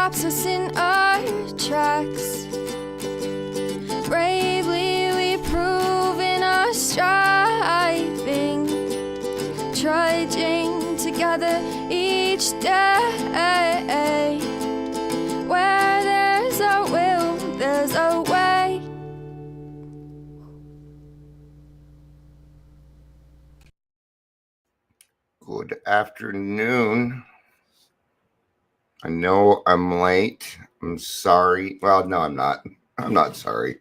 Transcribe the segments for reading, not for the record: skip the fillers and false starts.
stops us in our tracks. Bravely we prove in our striving, trudging together each day. Where there's a will, there's a way. Good afternoon. I know I'm late. I'm sorry. Well, no, I'm not. I'm not sorry.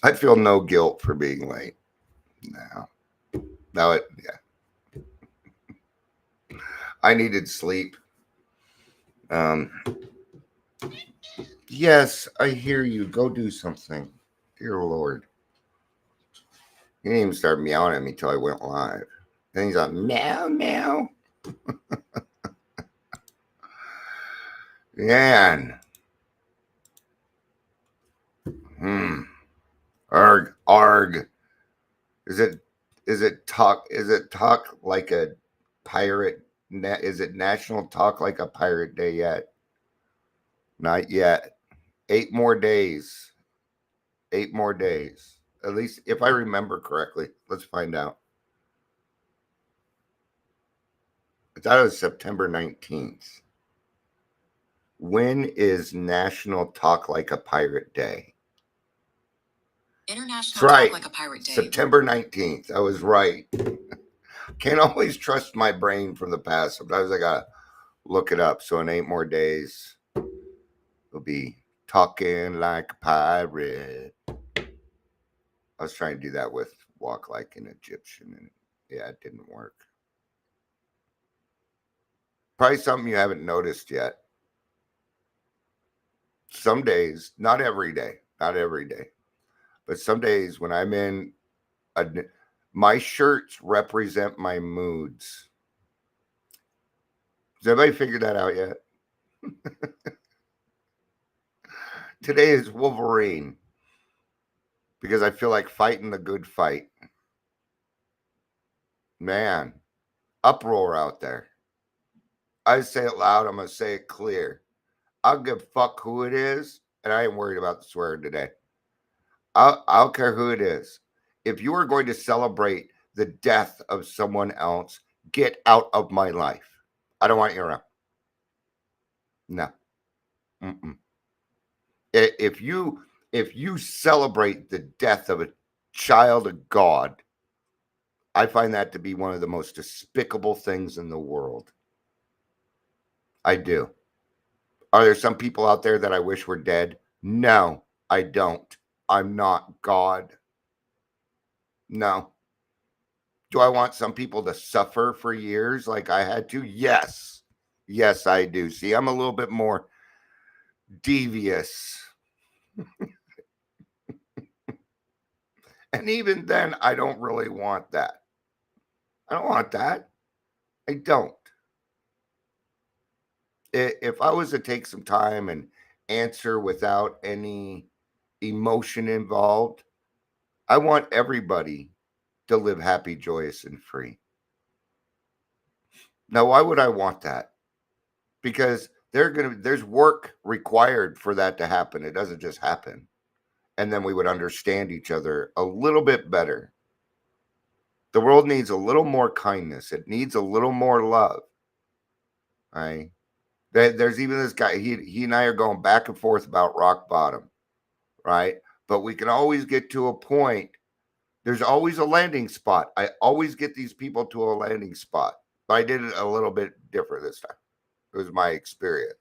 I feel no guilt for being late. Yeah. I needed sleep. Yes, I hear you. Go do something. Dear Lord. He didn't even start meowing at me till I went live. Then he's like, meow, meow. Man. Arg, arg. Is it talk like a pirate? Is it National Talk Like a Pirate Day yet? Not yet. 8 more days. 8 more days. At least if I remember correctly. Let's find out. I thought it was September 19th. When is National Talk Like a Pirate Day? International That's right. Talk Like a Pirate Day. September 19th. I was right. Can't always trust my brain from the past. Sometimes I gotta look it up. So in 8 more days, we'll be talking like a pirate. I was trying to do that with walk like an Egyptian, and yeah, it didn't work. Probably something you haven't noticed yet. Some days, not every day, but some days when I'm in my shirts represent my moods. Has anybody figured that out yet? Today is Wolverine because I feel like fighting the good fight. Man, uproar out there. I say it loud, I'm going to say it clear. I'll give a fuck who it is, and I ain't worried about the swearing today. I don't care who it is. If you are going to celebrate the death of someone else, get out of my life. I don't want you around. No. Mm-mm. If you celebrate the death of a child of God, I find that to be one of the most despicable things in the world. I do. Are there some people out there that I wish were dead? No, I don't. I'm not God. No. Do I want some people to suffer for years like I had to? Yes. Yes, I do. See, I'm a little bit more devious. And even then, I don't really want that. I don't want that. I don't. If I was to take some time and answer without any emotion involved, I want everybody to live happy, joyous, and free. Now, why would I want that? Because there's work required for that to happen. It doesn't just happen. And then we would understand each other a little bit better. The world needs a little more kindness. It needs a little more love. Right? There's even this guy, he and I are going back and forth about rock bottom, right? But we can always get to a point. There's always a landing spot. I always get these people to a landing spot. But I did it a little bit different this time. It was my experience.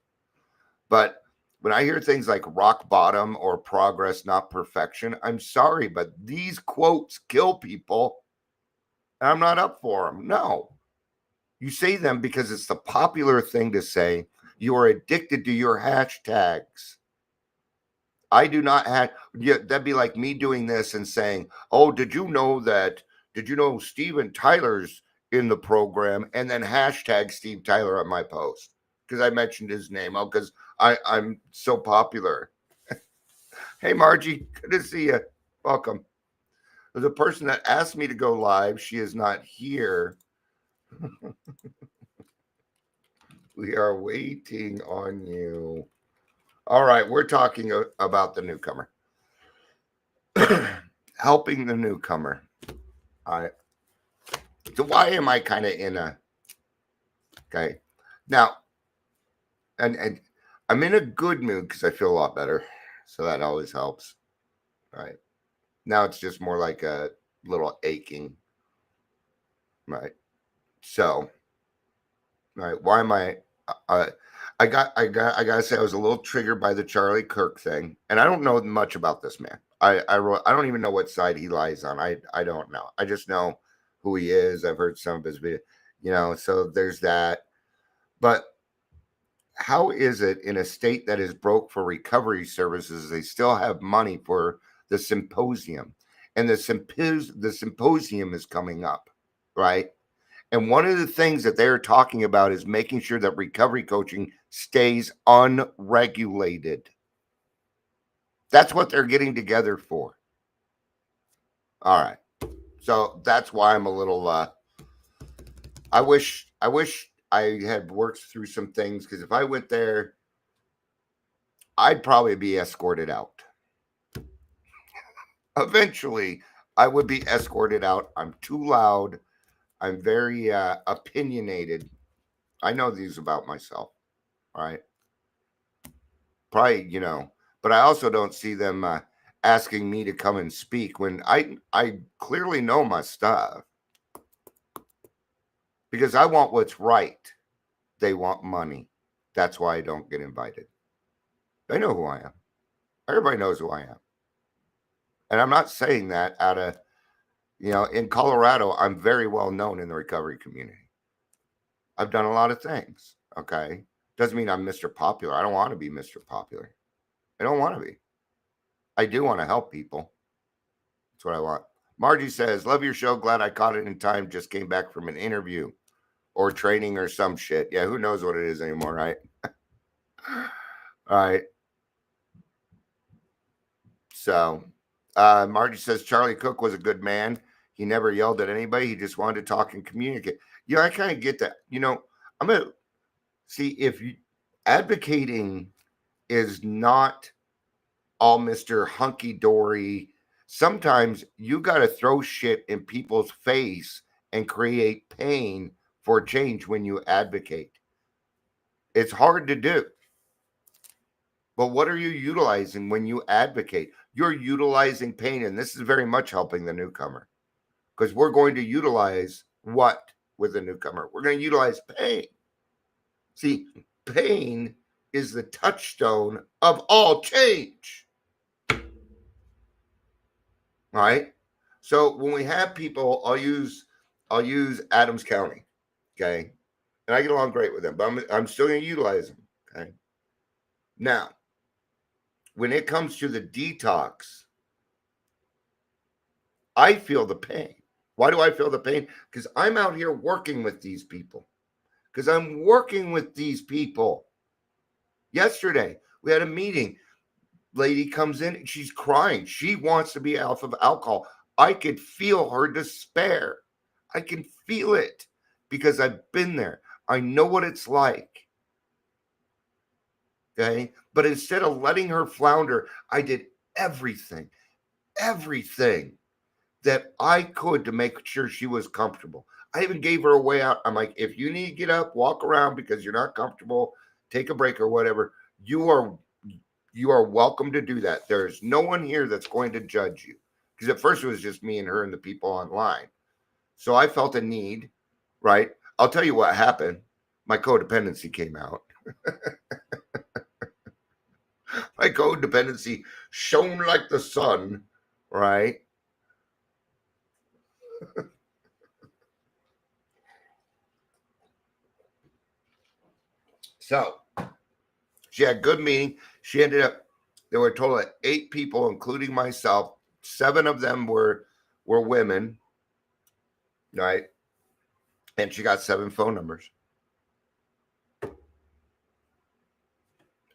But when I hear things like rock bottom or progress, not perfection, I'm sorry, but these quotes kill people. And I'm not up for them. No. You say them because it's the popular thing to say. You are addicted to your hashtags. I do not have, yeah, that'd be like me doing this and saying, oh, did you know Steven Tyler's in the program? And then hashtag Steve Tyler on my post because I mentioned his name. Oh, because I'm so popular. Hey, Margie, good to see you. Welcome. The person that asked me to go live, she is not here. We are waiting on you. All right, we're talking about the newcomer. Helping the newcomer. All right. So why am I kind of in a okay? Now, and I'm in a good mood because I feel a lot better. So that always helps. All right. Now it's just more like a little aching. Right. So, all right. Why am I? Uh, I gotta say I was a little triggered by the Charlie Kirk thing, and I don't know much about this man. I don't even know what side he lies on. I don't know. I just know who he is. I've heard some of his videos, So there's that. But how is it in a state that is broke for recovery services, they still have money for the symposium, and the symposium is coming up, right? And one of the things that they're talking about is making sure that recovery coaching stays unregulated. That's what they're getting together for. All right. So that's why I'm a little I wish I had worked through some things, because if I went there, I'd probably be escorted out. Eventually, I would be escorted out. I'm too loud. I'm very opinionated. I know these about myself. All right. Probably, but I also don't see them asking me to come and speak when I clearly know my stuff, because I want what's right. They want money. That's why I don't get invited. They know who I am. Everybody knows who I am. And I'm not saying that out of, in Colorado, I'm very well known in the recovery community. I've done a lot of things. Okay. Doesn't mean I'm Mr. Popular. I don't want to be Mr. Popular. I don't want to be. I do want to help people. That's what I want. Margie says, love your show. Glad I caught it in time. Just came back from an interview or training or some shit. Yeah, who knows what it is anymore, right? All right. So, Margie says, Charlie Cook was a good man. He never yelled at anybody. He just wanted to talk and communicate. I kind of get that. I'm going to see if advocating is not all Mr. Hunky Dory. Sometimes you got to throw shit in people's face and create pain for change when you advocate. It's hard to do. But what are you utilizing when you advocate? You're utilizing pain, and this is very much helping the newcomer, because we're going to utilize what with the newcomer? We're going to utilize pain. See, pain is the touchstone of all change. Right? So when we have people, I'll use Adams County, okay? And I get along great with them, but I'm still going to utilize them, okay? Now, when it comes to the detox, I feel the pain. Why do I feel the pain? Because I'm out here working with these people. Because I'm working with these people. Yesterday, we had a meeting. Lady comes in, she's crying. She wants to be off of alcohol. I could feel her despair. I can feel it because I've been there. I know what it's like. Okay. But instead of letting her flounder, I did everything that I could to make sure she was comfortable. I even gave her a way out. I'm like, if you need to get up, walk around because you're not comfortable, take a break or whatever, you are welcome to do that. There's no one here that's going to judge you. Because at first it was just me and her and the people online. So I felt a need, right? I'll tell you what happened. My codependency came out. My codependency shone like the sun, right? So she had a good meeting. She ended up, there were a total of 8 people, including myself. 7 of them were women, right? And she got 7 phone numbers.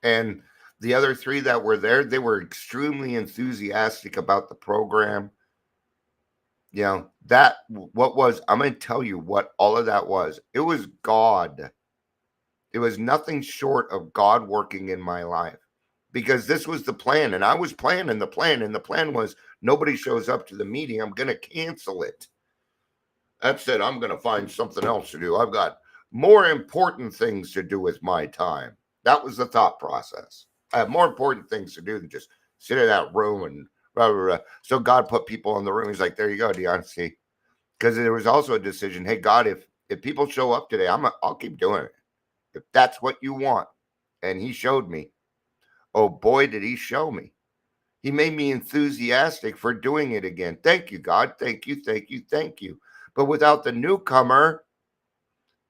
And the other 3 that were there, they were extremely enthusiastic about the program. I'm going to tell you what all of that was. It was God. It was nothing short of God working in my life, because this was the plan, and I was planning the plan, and the plan was nobody shows up to the meeting, I'm going to cancel it. That's it. I'm going to find something else to do. I've got more important things to do with my time. That was the thought process. I have more important things to do than just sit in that room and blah, blah, blah. So God put people in the room. He's like, there you go, Dion. See, because there was also a decision. Hey, God, if people show up today, I'll keep doing it if that's what you want. And he showed me. Oh boy, did he show me. He made me enthusiastic for doing it again. Thank you, God. Thank you, thank you, thank you. But without the newcomer,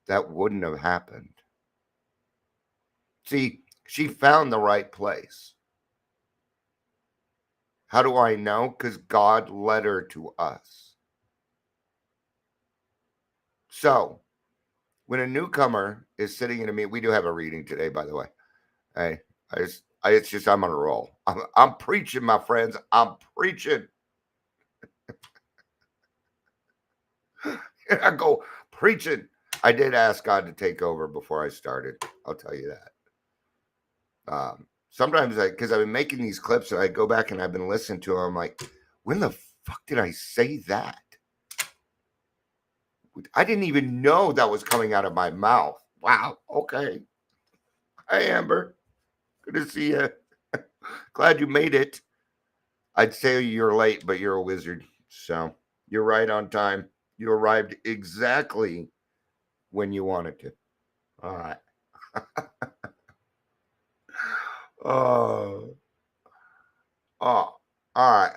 that wouldn't have happened. See, she found the right place. How do I know? Because God led her to us. So, when a newcomer is sitting in a meeting, we do have a reading today, by the way. It's just I'm on a roll. I'm preaching, my friends. I'm preaching. I go preaching. I did ask God to take over before I started. I'll tell you that. Sometimes because I've been making these clips and I go back and I've been listening to them. I'm like, when the fuck did I say that? I didn't even know that was coming out of my mouth. Wow. Okay. Hi, Amber. Good to see you. Glad you made it. I'd say you're late, but you're a wizard. So you're right on time. You arrived exactly when you wanted to. All right. Oh, all right.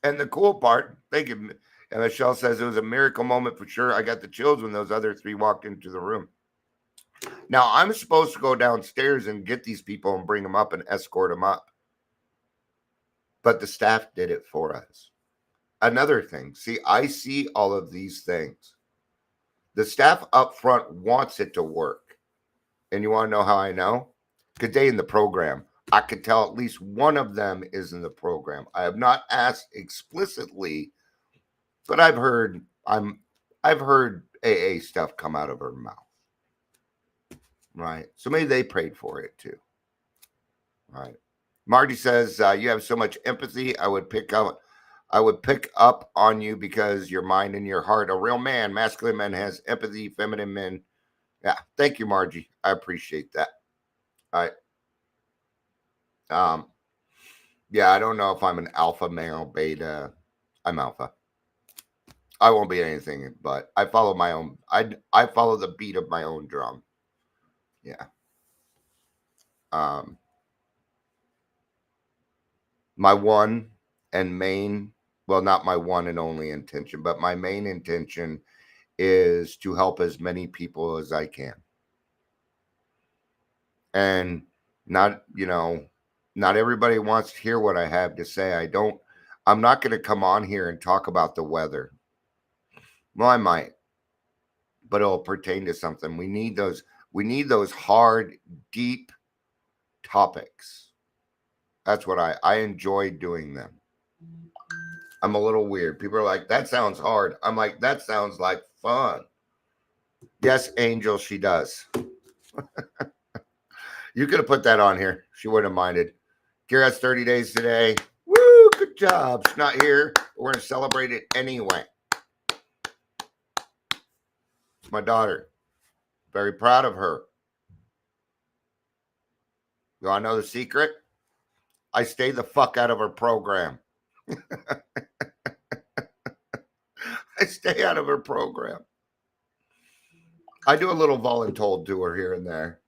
And the cool part, thank you. And Michelle says it was a miracle moment for sure. I got the chills when those other three walked into the room. Now I'm supposed to go downstairs and get these people and bring them up and escort them up. But the staff did it for us. Another thing, see, I see all of these things. The staff up front wants it to work. And you want to know how I know? Because they in the program. I could tell at least one of them is in the program. I have not asked explicitly, but I've heard AA stuff come out of her mouth. Right. So maybe they prayed for it too. Right. Marty says, you have so much empathy. I would pick up on you because your mind and your heart. A real man, masculine man has empathy, feminine men. Yeah. Thank you, Margie. I appreciate that. All right. Yeah, I don't know if I'm an alpha male, beta. I'm alpha. I won't be anything, but I follow my own. I follow the beat of my own drum. Yeah. My one and main, well, not my one and only intention, but my main intention is to help as many people as I can. And not everybody wants to hear what I have to say. I'm not going to come on here and talk about the weather. Well, I might, but it'll pertain to something. We need those hard, deep topics. That's what I enjoy doing them. I'm a little weird. People are like, that sounds hard. I'm like, that sounds like fun. Yes, Angel, she does. You could have put that on here. She wouldn't have minded. Kira has 30 days today. Woo, good job. She's not here, but we're going to celebrate it anyway. It's my daughter. Very proud of her. You want to know the secret? I stay the fuck out of her program. I stay out of her program. I do a little voluntold to her here and there.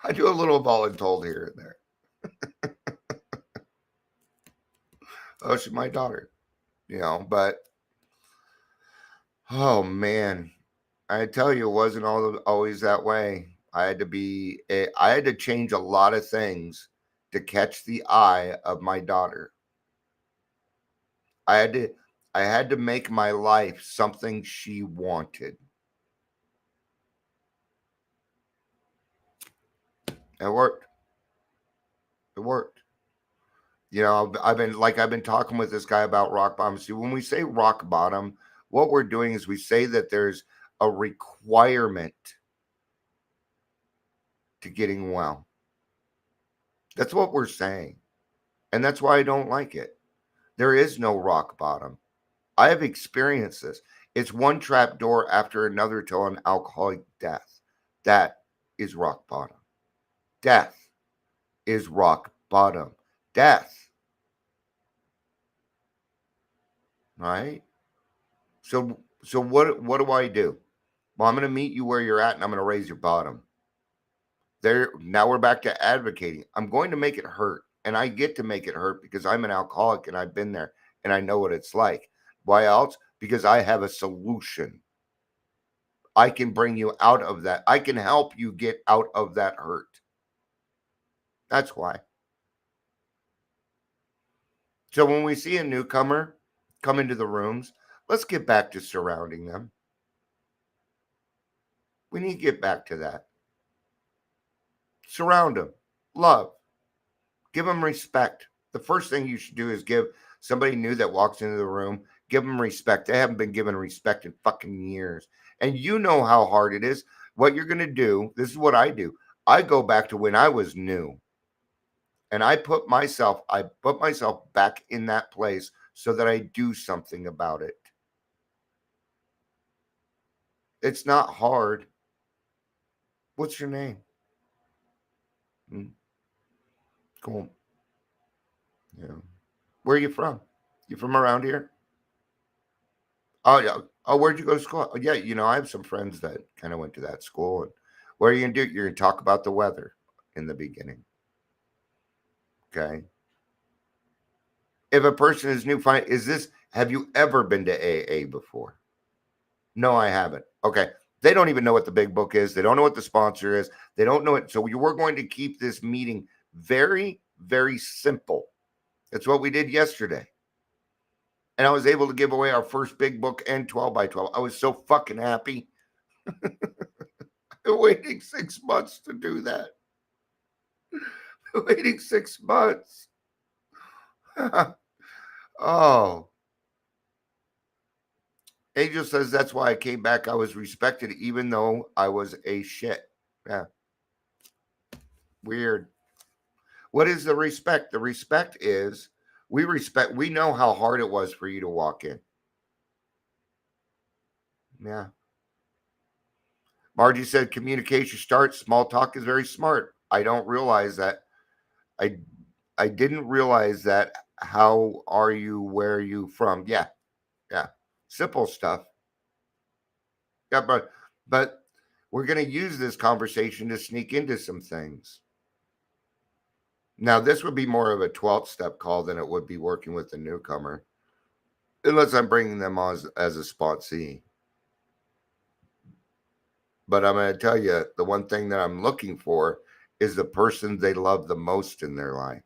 I do a little voluntold here and there. Oh, she's my daughter, but oh man, I tell you, it wasn't always that way. I had to change a lot of things to catch the eye of my daughter. I had to make my life something she wanted. It worked. It worked. I've been talking with this guy about rock bottom. See, when we say rock bottom, What we're doing is we say that there's a requirement to getting well. That's what we're saying. And that's why I don't like it. There is no rock bottom. I have experienced this. It's one trap door after another to an alcoholic death. That is rock bottom. Death is rock bottom. Death. Right? So what do I do? Well, I'm going to meet you where you're at and I'm going to raise your bottom. There, now we're back to advocating. I'm going to make it hurt, and I get to make it hurt because I'm an alcoholic and I've been there and I know what it's like. Why else? Because I have a solution. I can bring you out of that. I can help you get out of that hurt. That's why. So when we see a newcomer come into the rooms, let's get back to surrounding them. We need to get back to that. Surround them. Love. Give them respect. The first thing you should do is give somebody new that walks into the room, give them respect. They haven't been given respect in fucking years. And you know how hard it is. What you're going to do, this is what I do. I go back to when I was new. And I put myself back in that place so that I do something about it. It's not hard. What's your name? Cool. Yeah. Where are you from? You from around here? Oh yeah. Oh, where'd you go to school? Oh, yeah, I have some friends that kind of went to that school. And what are you gonna do? You're gonna talk about the weather in the beginning. Okay. If a person is new, fine. Have you ever been to AA before? No, I haven't. Okay. They don't even know what the big book is. They don't know what the sponsor is. They don't know it. So we're going to keep this meeting very, very simple. That's what we did yesterday. And I was able to give away our first big book and 12 by 12. I was so fucking happy. Waiting 6 months to do that. Waiting 6 months. Oh. Angel says that's why I came back. I was respected even though I was a shit. Yeah. Weird. What is the respect? The respect is we know how hard it was for you to walk in. Yeah. Margie said communication starts. Small talk is very smart. I don't realize that. I didn't realize that. How are you? Where are you from? Yeah. Yeah. Simple stuff. Yeah, but we're going to use this conversation to sneak into some things. Now, this would be more of a 12th step call than it would be working with the newcomer, unless I'm bringing them on as a sponsee. But I'm going to tell you, the one thing that I'm looking for is the person they love the most in their life.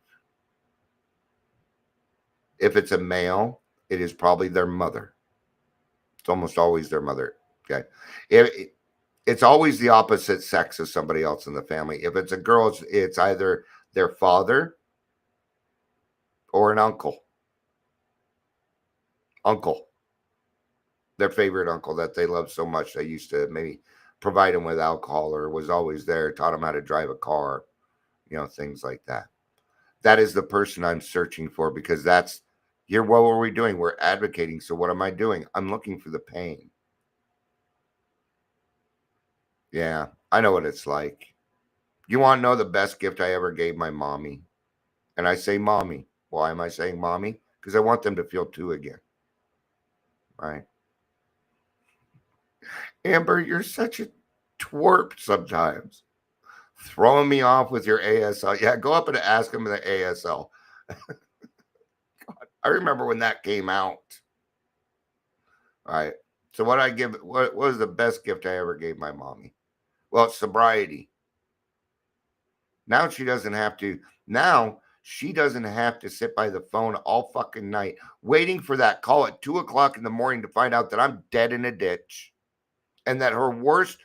If it's a male, it is probably their mother. It's almost always their mother. Okay. It's always the opposite sex of somebody else in the family. If it's a girl, it's either their father or an uncle. Their favorite uncle that they love so much. They used to maybe provide them with alcohol or was always there, taught them how to drive a car, things like that. That is the person I'm searching for because what were we doing? We're advocating. So what am I doing? I'm looking for the pain. Yeah, I know what it's like. You want to know the best gift I ever gave my mommy? And I say mommy. Why am I saying mommy? Because I want them to feel two again. Right? Amber, you're such a twerp sometimes. Throwing me off with your ASL. Yeah, go up and ask him the ASL. God, I remember when that came out. All right. So what was the best gift I ever gave my mommy? Well, it's sobriety. Now she doesn't have to sit by the phone all fucking night waiting for that call at 2:00 in the morning to find out that I'm dead in a ditch and that her worst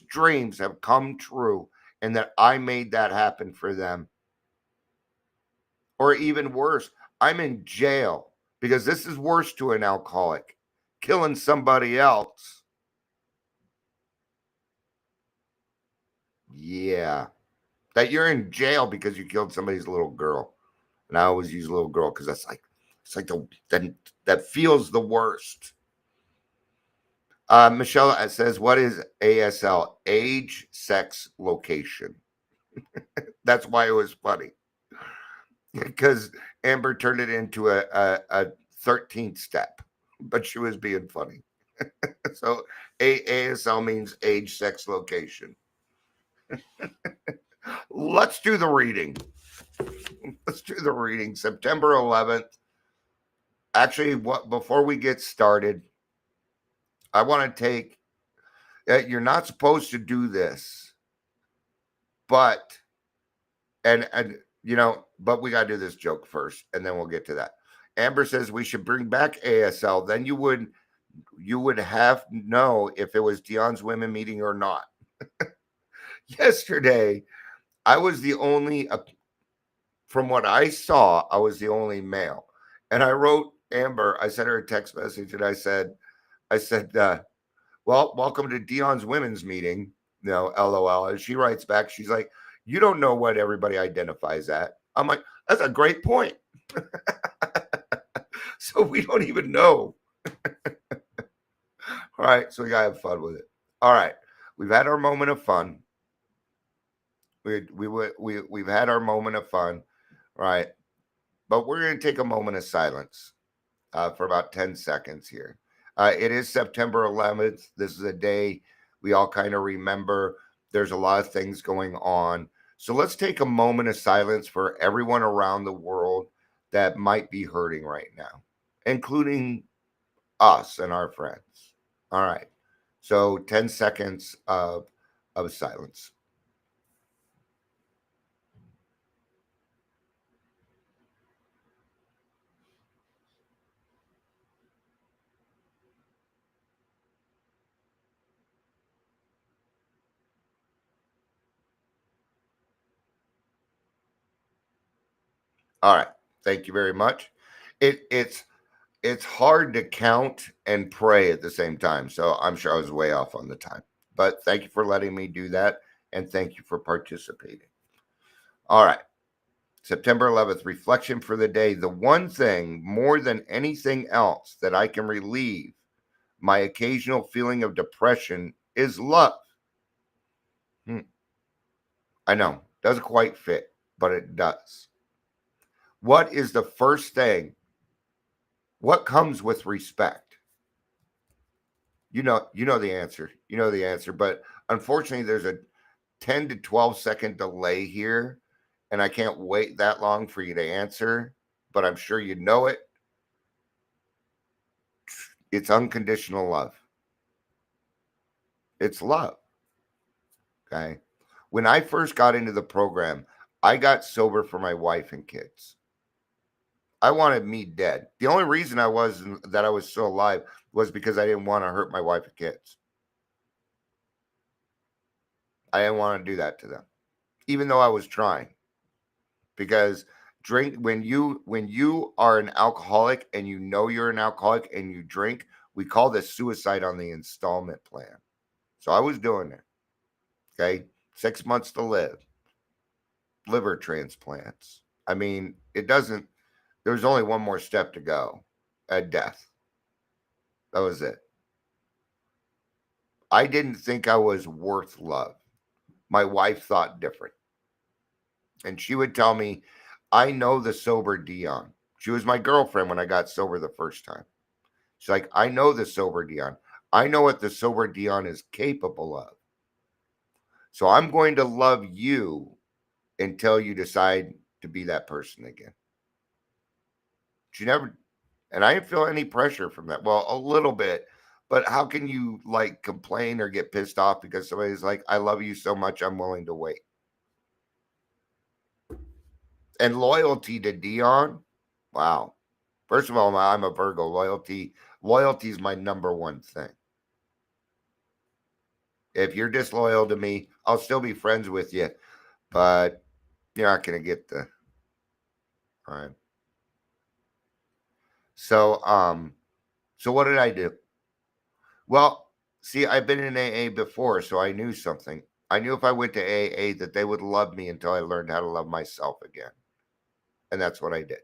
dreams have come true and that I made that happen for them. Or even worse, I'm in jail because this is worse to an alcoholic. killing somebody else. Yeah. That you're in jail because you killed somebody's little girl. And I always use little girl because that's like it's like that feels the worst. Michelle says, "What is ASL? Age, sex, location." That's why it was funny because Amber turned it into a 13th step, but she was being funny. So ASL means age, sex, location. Let's do the reading. Let's do the reading. September 11th. Actually, what before we get started, I want to take. You're not supposed to do this, but and but we got to do this joke first, and then we'll get to that. Amber says we should bring back ASL. Then you would have know if it was Dion's women meeting or not. Yesterday, I was the only. From what I saw, I was the only male, and I wrote Amber. I sent her a text message, and I said, well, welcome to Dion's women's meeting. LOL. And she writes back, she's like, you don't know what everybody identifies at. I'm like, that's a great point. So we don't even know. All right. So we got to have fun with it. All right. We've had our moment of fun. We've had our moment of fun. Right. But we're going to take a moment of silence for about 10 seconds here. It is September 11th. This is a day we all kind of remember. There's a lot of things going on. So let's take a moment of silence for everyone around the world that might be hurting right now, including us and our friends. All right. So 10 seconds of silence. All right. Thank you very much. It's hard to count and pray at the same time. So I'm sure I was way off on the time. But thank you for letting me do that. And thank you for participating. All right. September 11th, reflection for the day. The one thing more than anything else that I can relieve my occasional feeling of depression is love. I know, doesn't quite fit, but it does. What is the first thing? What comes with respect? You know the answer. You know the answer, but unfortunately there's a 10 to 12-second delay here, and I can't wait that long for you to answer, but I'm sure you know it. It's unconditional love. It's love. Okay. When I first got into the program, I got sober for my wife and kids. I wanted me dead. The only reason I was still alive was because I didn't want to hurt my wife and kids. I didn't want to do that to them, even though I was trying. Because when you are an alcoholic and you know you're an alcoholic and you drink, we call this suicide on the installment plan. So I was doing it. Okay. 6 months to live, liver transplants. I mean, there's only one more step to go at death. That was it. I didn't think I was worth love. My wife thought different. And she would tell me, I know the sober Dion. She was my girlfriend when I got sober the first time. She's like, I know the sober Dion. I know what the sober Dion is capable of. So I'm going to love you until you decide to be that person again. She never, and I didn't feel any pressure from that. Well, a little bit, but how can you like complain or get pissed off because somebody's like, I love you so much, I'm willing to wait. And loyalty to Dion, wow. First of all, I'm a Virgo. Loyalty is my number one thing. If you're disloyal to me, I'll still be friends with you, but you're not going to get the all right. So what did I do? Well, see, I've been in AA before, so I knew something. I knew if I went to AA that they would love me until I learned how to love myself again. And that's what I did.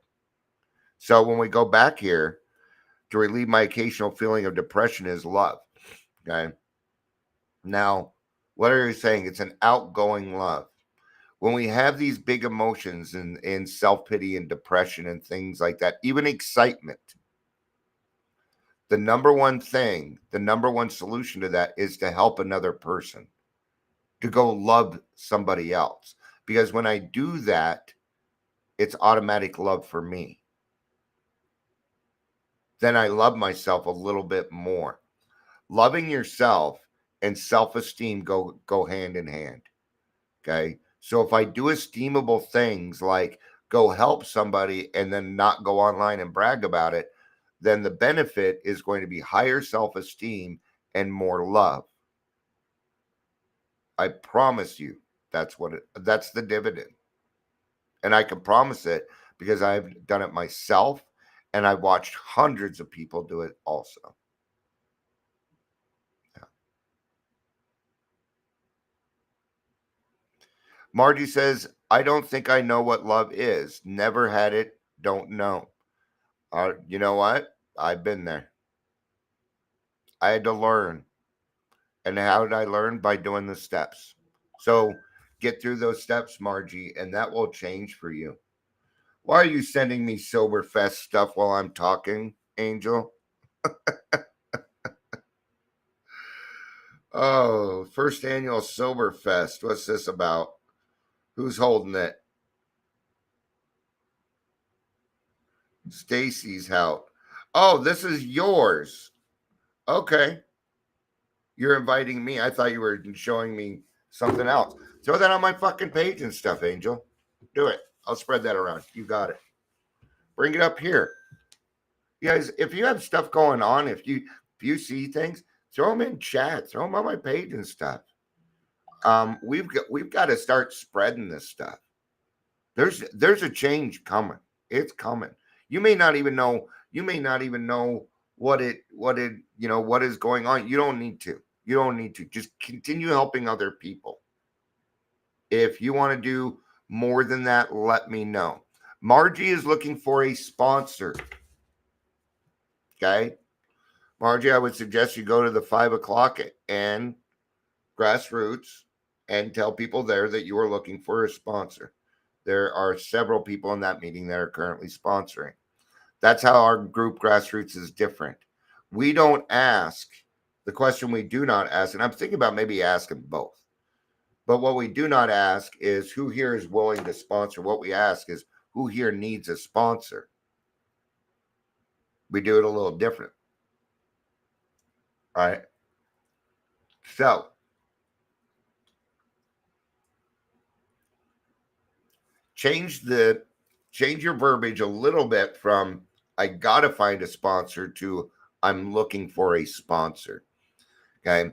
So when we go back here, to relieve my occasional feeling of depression is love. Okay. Now, what are you saying? It's an outgoing love. When we have these big emotions and self pity and depression and things like that, even excitement, the number one thing, the number one solution to that is to help another person, to go love somebody else. Because when I do that, it's automatic love for me. Then I love myself a little bit more. Loving yourself and self-esteem go hand in hand. Okay. So if I do esteemable things like go help somebody and then not go online and brag about it, then the benefit is going to be higher self-esteem and more love. I promise you that's the dividend. And I can promise it because I've done it myself and I've watched hundreds of people do it also. Yeah. Margie says, I don't think I know what love is. Never had it, don't know. You know what? I've been there. I had to learn. And how did I learn? By doing the steps. So get through those steps, Margie, and that will change for you. Why are you sending me Soberfest stuff while I'm talking, Angel? Oh, first annual Soberfest. What's this about? Who's holding it? Stacy's house. Oh, this is yours. Okay. You're inviting me. I thought you were showing me something else. Throw that on my fucking page and stuff, Angel. Do it. I'll spread that around. You got it. Bring it up here. You guys, if you have stuff going on, if you see things, throw them in chat. Throw them on my page and stuff. We've got to start spreading this stuff. There's a change coming. It's coming. You may not even know. You may not even know what what is going on. You don't need to. You don't need to. Just continue helping other people. If you want to do more than that, let me know. Margie is looking for a sponsor. Okay. Margie, I would suggest you go to the 5 o'clock and grassroots and tell people there that you are looking for a sponsor. There are several people in that meeting that are currently sponsoring. That's how our group grassroots is different. We don't ask the question we do not ask, and I'm thinking about maybe asking both. But what we do not ask is who here is willing to sponsor. What we ask is who here needs a sponsor. We do it a little different. All right. So change your verbiage a little bit from I gotta find a sponsor to I'm looking for a sponsor. Okay.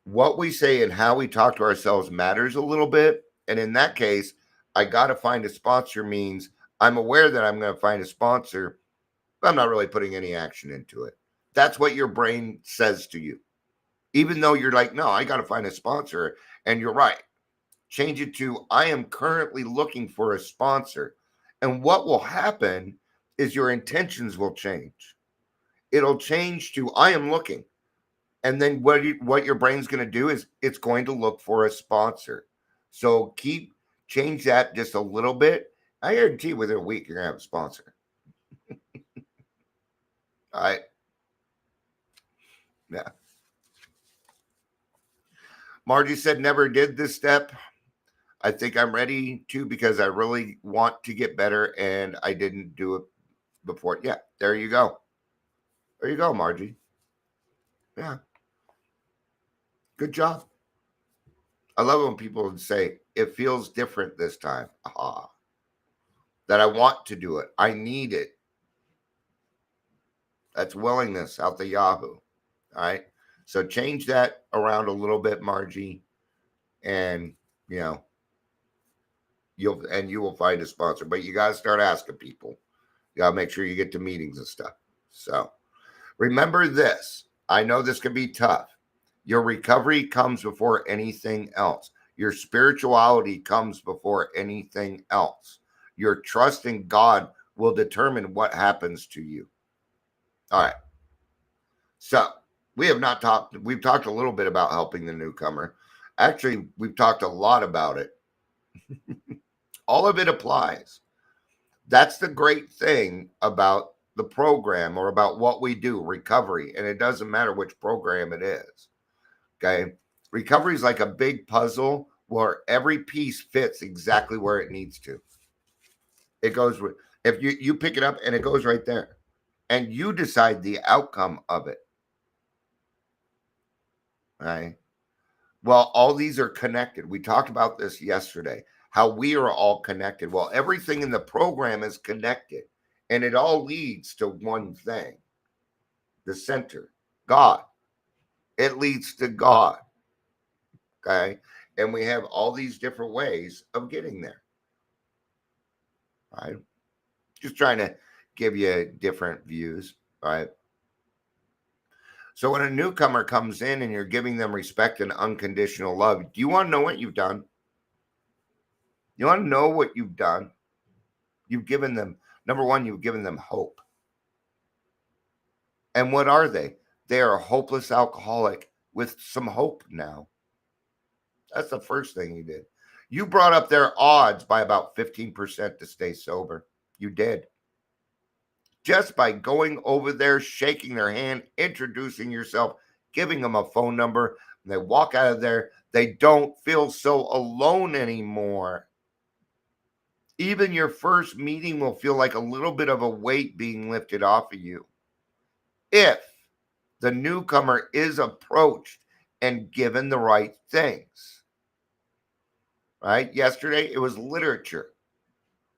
What we say and how we talk to ourselves matters a little bit. And in that case, I gotta find a sponsor means I'm aware that I'm going to find a sponsor, but I'm not really putting any action into it. That's what your brain says to you. Even though you're like, no, I got to find a sponsor. And you're right. Change it to I am currently looking for a sponsor. And what will happen is your intentions will change. It'll change to I am looking. And then what your brain's going to do is it's going to look for a sponsor. So change that just a little bit. I guarantee within a week you're going to have a sponsor. All right. Yeah. Margie said never did this step. I think I'm ready to because I really want to get better and I didn't do it before. Yeah, there you go. There you go, Margie. Yeah. Good job. I love when people say it feels different this time. Aha. That I want to do it. I need it. That's willingness out the Yahoo. All right. So change that around a little bit, Margie. And you will find a sponsor. But you gotta start asking people. You gotta make sure you get to meetings and stuff. So remember this. I know this can be tough. Your recovery comes before anything else. Your spirituality comes before anything else. Your trust in God will determine what happens to you. All right. So we've talked a little bit about helping the newcomer. Actually, we've talked a lot about it. All of it applies. That's the great thing about the program or about what we do, recovery. And it doesn't matter which program it is. Okay. Recovery is like a big puzzle where every piece fits exactly where it needs to. It goes, if you pick it up and it goes right there, and you decide the outcome of it. Right. Well, all these are connected. We talked about this yesterday, how we are all connected. Well, everything in the program is connected, and it all leads to one thing, the center, God. It leads to God. Okay. And we have all these different ways of getting there. Right. Just trying to give you different views. Right. So when a newcomer comes in and you're giving them respect and unconditional love, do you want to know what you've done? You want to know what you've done? You've given them, number one, you've given them hope. And what are they? They are a hopeless alcoholic with some hope now. That's the first thing you did. You brought up their odds by about 15% to stay sober. You did. Just by going over there, shaking their hand, introducing yourself, giving them a phone number, and they walk out of there, they don't feel so alone anymore. Even your first meeting will feel like a little bit of a weight being lifted off of you. If the newcomer is approached and given the right things. Right? Yesterday, it was literature.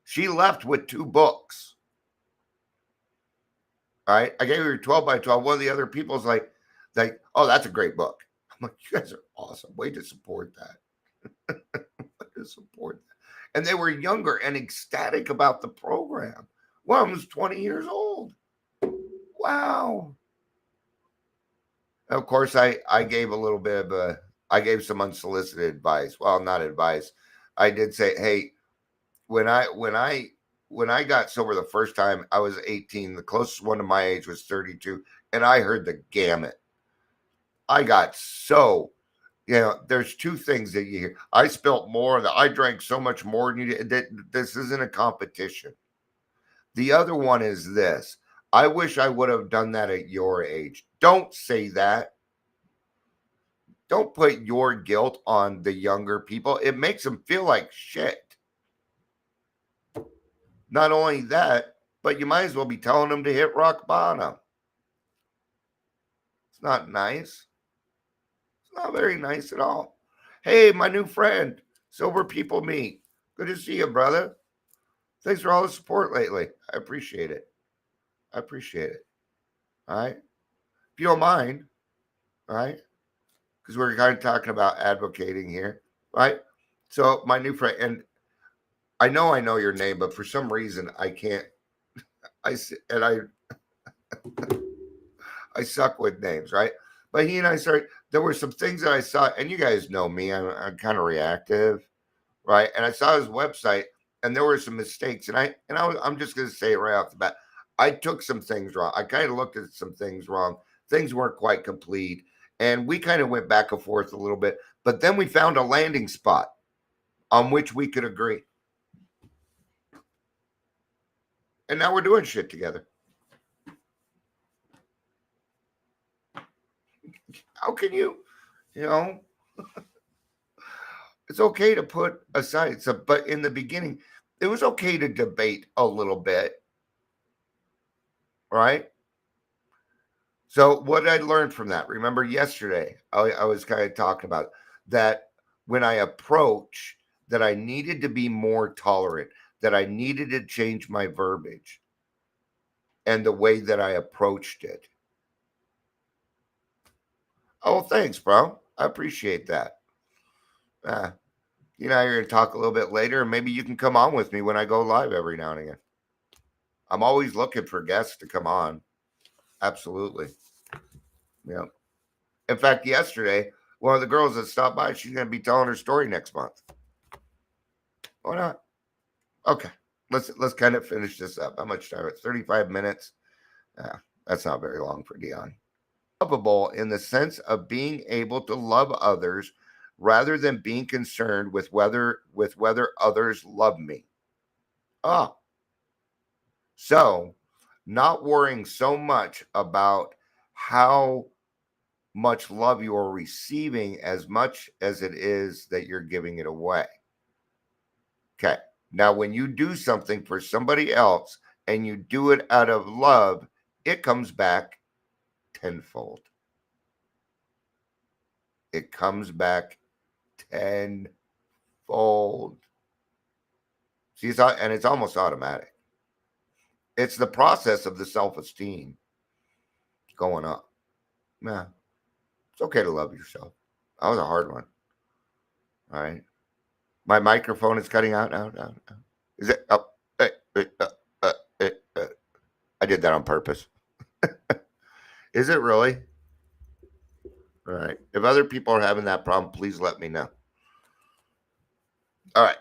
She left with 2 books. All right. I gave her 12 by 12. One of the other people's like, oh, that's a great book. I'm like, you guys are awesome. Way to support that. Way to support that. And they were younger and ecstatic about the program. One of them was 20 years old. Wow. Of course, I gave a little bit of I gave some unsolicited advice. Well, not advice. I did say, hey, when I got sober the first time, I was 18. The closest one to my age was 32, and I heard the gamut. I got so, there's 2 things that you hear. I spilt more. That I drank so much more than you did. This isn't a competition. The other one is this. I wish I would have done that at your age. Don't say that. Don't put your guilt on the younger people. It makes them feel like shit. Not only that, but you might as well be telling them to hit rock bottom. It's not nice. It's not very nice at all. Hey, my new friend, Sober People Meet. Good to see you, brother. Thanks for all the support lately. I appreciate it. I appreciate it. All right. If you don't mind, all right, because we're kind of talking about advocating here, right? So my new friend, and I know your name, but for some reason I can't. I suck with names, right? But he and I started. There were some things that I saw, and you guys know me. I'm kind of reactive, right? And I saw his website, and there were some mistakes, and I'm just going to say it right off the bat. I took some things wrong. I kind of looked at some things wrong. Things weren't quite complete, and we kind of went back and forth a little bit. But then we found a landing spot on which we could agree, and now we're doing shit together. How can you, you know? It's okay to put aside but in the beginning, it was okay to debate a little bit, right? So what I learned from that, remember yesterday, I was kind of talking about that when I approach, that I needed to be more tolerant, that I needed to change my verbiage and the way that I approached it. Oh, thanks, bro. I appreciate that. You're going to talk a little bit later, and maybe you can come on with me when I go live every now and again. I'm always looking for guests to come on. Absolutely. Yeah. In fact, yesterday, one of the girls that stopped by, she's going to be telling her story next month. Why not? Okay. Let's kind of finish this up. How much time? It's 35 minutes. That's not very long for Dion. Lovable in the sense of being able to love others rather than being concerned with whether others love me. Ah, so not worrying so much about how much love you are receiving as much as it is that you're giving it away. Okay. Now, when you do something for somebody else and you do it out of love, it comes back tenfold. It comes back tenfold. See, and it's almost automatic. It's the process of the self-esteem going up. Yeah, it's okay to love yourself. That was a hard one. All right. My microphone is cutting out now. Is it? Oh, uh, uh. I did that on purpose. Is it really? All right. If other people are having that problem, please let me know. All right.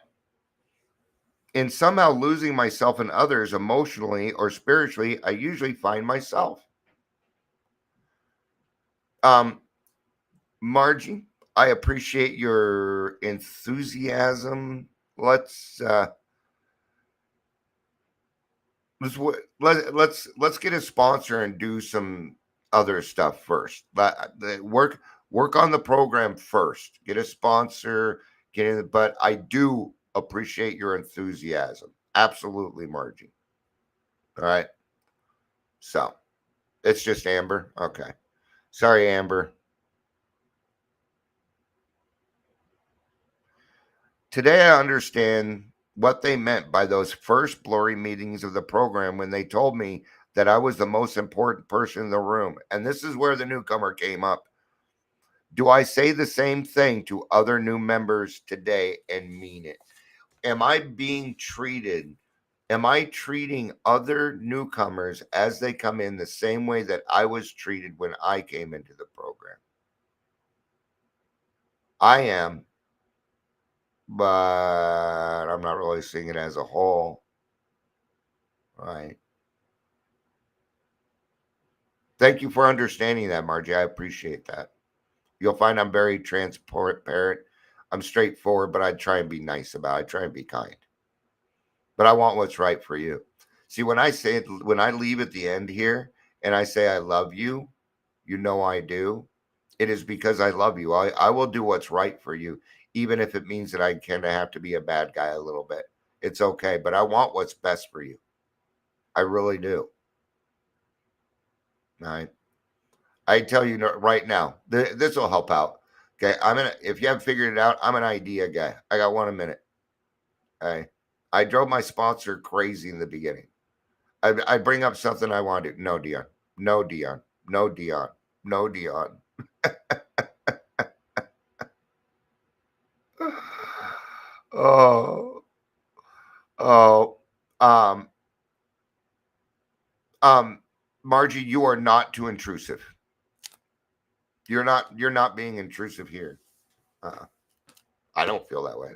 In somehow losing myself and others emotionally or spiritually, I usually find myself. Margie, I appreciate your enthusiasm. Let's get a sponsor and do some other stuff first. Work on the program first. Get a sponsor. But I do appreciate your enthusiasm. Absolutely, Margie. All right. So it's just Amber. Okay. Sorry, Amber. Today I understand what they meant by those first blurry meetings of the program when they told me that I was the most important person in the room. And this is where the newcomer came up. Do I say the same thing to other new members today and mean it? Am I being treated? Am I treating other newcomers as they come in the same way that I was treated when I came into the program? I am, but I'm not really seeing it as a whole. Right. Thank you for understanding that, Margie. I appreciate that. You'll find I'm very transparent. I'm straightforward, but I try and be nice about it. I try and be kind. But I want what's right for you. See, when I leave at the end here and I say I love you, you know I do. It is because I love you. I will do what's right for you, even if it means that I kind of have to be a bad guy a little bit. It's okay, but I want what's best for you. I really do. All right. I tell you right now, this will help out. Okay, if you haven't figured it out, I'm an idea guy. I got 1 minute. Okay, I drove my sponsor crazy in the beginning. I bring up something I want to do. No, Dion. No, Dion. No, Dion. No, Dion. Oh, oh, um, Margie, you are not too intrusive. You're not being intrusive here. I don't feel that way.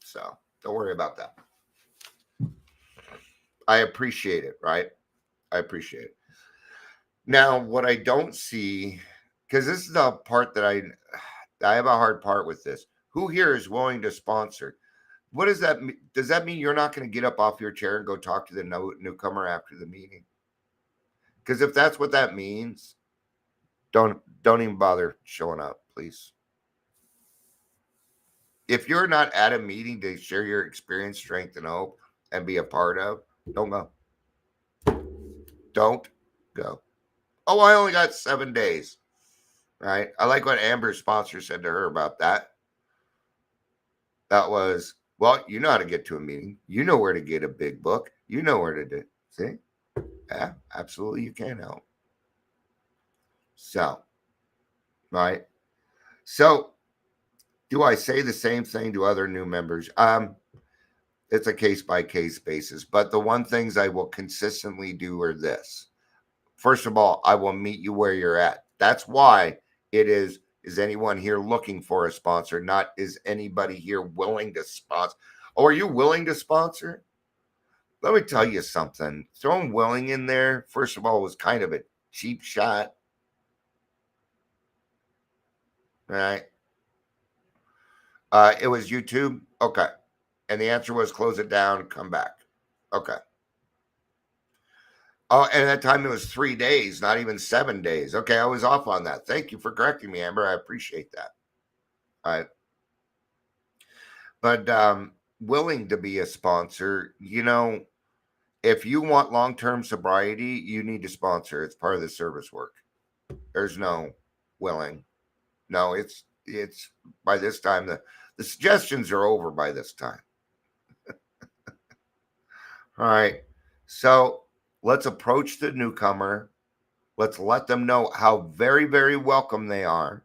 So don't worry about that. I appreciate it, right? I appreciate it. Now, what I don't see, because this is the part that I have a hard part with this. Who here is willing to sponsor? What does that mean? Does that mean you're not going to get up off your chair and go talk to the newcomer after the meeting? Because if that's what that means, don't even bother showing up, please. If you're not at a meeting to share your experience, strength, and hope and be a part of, don't go. Don't go. Oh, I only got 7 days. Right? I like what Amber's sponsor said to her about that. That was, well, you know how to get to a meeting. You know where to get a big book. You know where to do. See? Yeah, absolutely. You can help. So, right. So, do I say the same thing to other new members? It's a case by case basis. But the one things I will consistently do are this. First of all, I will meet you where you're at. That's why it is anyone here looking for a sponsor? Not is anybody here willing to sponsor? Oh, are you willing to sponsor? Let me tell you something. Throwing willing in there, first of all, was kind of a cheap shot. Right? It was YouTube. Okay. And the answer was close it down, come back. Okay. Oh, and at that time it was 3 days, not even 7 days. Okay, I was off on that. Thank you for correcting me, Amber. I appreciate that. All right. But willing to be a sponsor, if you want long-term sobriety, you need to sponsor. It's part of the service work. There's no willing. No, it's by this time the suggestions are over by this time. All right. So let's approach the newcomer. Let's let them know how very, very welcome they are.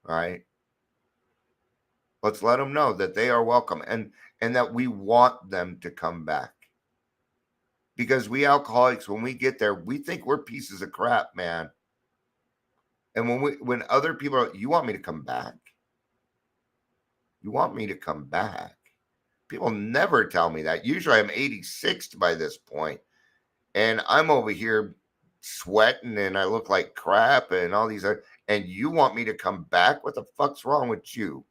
All right. Let's let them know that they are welcome and that we want them to come back. Because we alcoholics, when we get there, we think we're pieces of crap, man. And when other people are, you want me to come back? You want me to come back? People never tell me that. Usually I'm 86 by this point, and I'm over here sweating and I look like crap and all these other, and you want me to come back? What the fuck's wrong with you?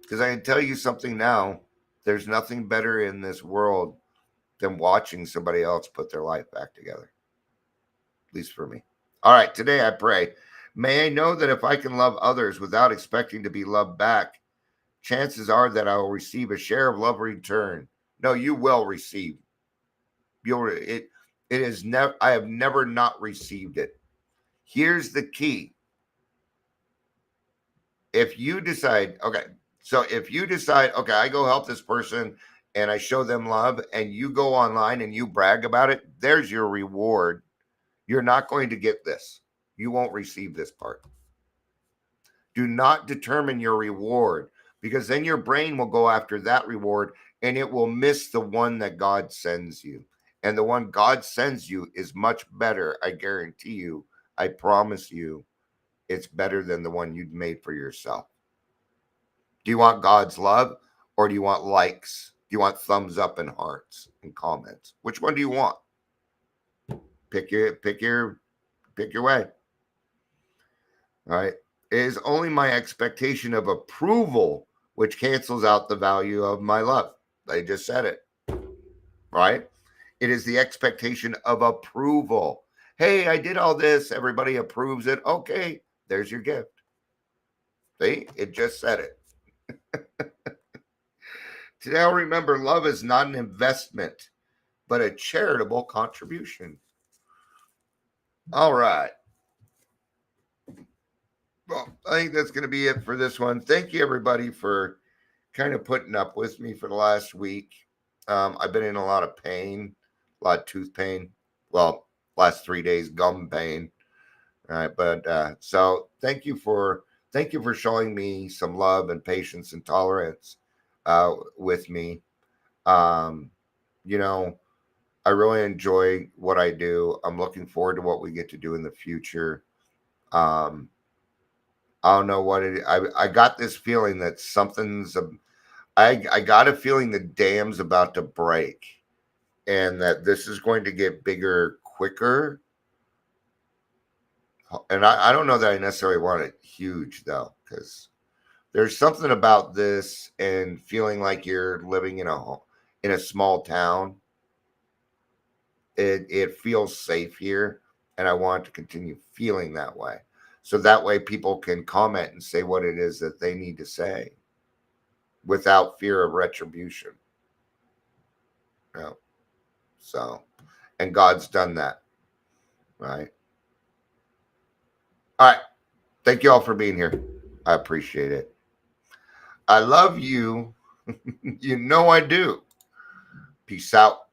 Because I can tell you something now. There's nothing better in this world than watching somebody else put their life back together. At least for me. All right, today I pray, may I know that if I can love others without expecting to be loved back, chances are that I will receive a share of love return. No, you will receive. It is never. I have never not received it. Here's the key. If you decide, okay, I go help this person and I show them love, and you go online and you brag about it, there's your reward. You're not going to get this. You won't receive this part. Do not determine your reward, because then your brain will go after that reward and it will miss the one that God sends you. And the one God sends you is much better. I guarantee you. I promise you, it's better than the one you'd made for yourself. Do you want God's love, or do you want likes? Do you want thumbs up and hearts and comments? Which one do you want? Pick your way. All right. It is only my expectation of approval which cancels out the value of my love. I just said it. Right? It is the expectation of approval. Hey, I did all this. Everybody approves it. Okay, there's your gift. See, it just said it. Today, I'll remember love is not an investment, but a charitable contribution. All right. Well, I think that's going to be it for this one. Thank you, everybody, for kind of putting up with me for the last week. I've been in a lot of pain, a lot of tooth pain. Well, last 3 days, gum pain. All right, but so thank you for showing me some love and patience and tolerance with me. I really enjoy what I do. I'm looking forward to what we get to do in the future. I don't know what it. I got this feeling that something's. I got a feeling the dam's about to break, and that this is going to get bigger quicker. And I don't know that I necessarily want it huge though, because there's something about this and feeling like you're living in a small town. It feels safe here, and I want to continue feeling that way. So that way people can comment and say what it is that they need to say without fear of retribution. So, and God's done that, right? All right. Thank you all for being here. I appreciate it. I love you. You know I do. Peace out.